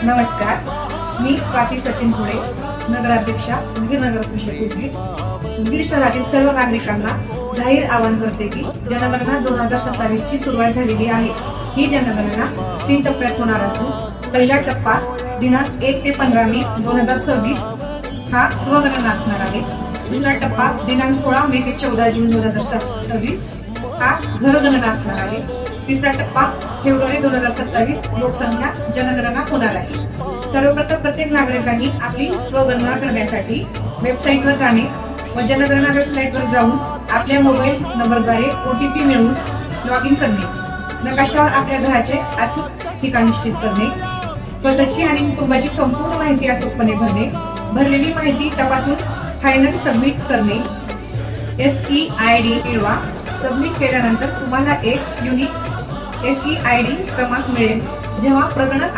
नमस्कार, मी स्वाती सचिन पुढे, नगराध्यक्षा उदगीर नगर परिषद उदगीर. उदगीर शहरातील सर्व नागरिकांना जाहीर आवाहन करते की जनगणना 2027 ची सुरुवात झालेली आहे. ही जनगणना 3 टप्प्यात होणार असून पहिला टप्पा दिनांक 1 ते 15 मे 2026 हा स्वगणना असणार आहे. दुसरा टप्पा दिनांक 16 मे ते 14 जून 2026 हा घरगणना असणार आहे. तिसरा टप्पा फेब्रुवारी 2027 लोकसंख्या जनगणना होणार आहे. सर्वप्रथम प्रत्येक नागरिकांनी आपली स्वगणना करण्यासाठी वेबसाईटवर जाणे व जनगणना वेबसाईटवर जाऊन आपल्या मोबाईल नंबरद्वारे OTP मिळवून लॉग इन करणे, नकाशावर आपल्या घराचे अचूक ठिकाण निश्चित करणे, स्वतःची आणि कुटुंबाची संपूर्ण माहिती अचूकपणे भरणे, भरलेली माहिती तपासून फायनल सबमिट करणे, SEID मिळवा. सबमिट केल्यानंतर तुम्हाला एक युनिक SEID क्रमांक मिळेल. जेव्हा प्रगणक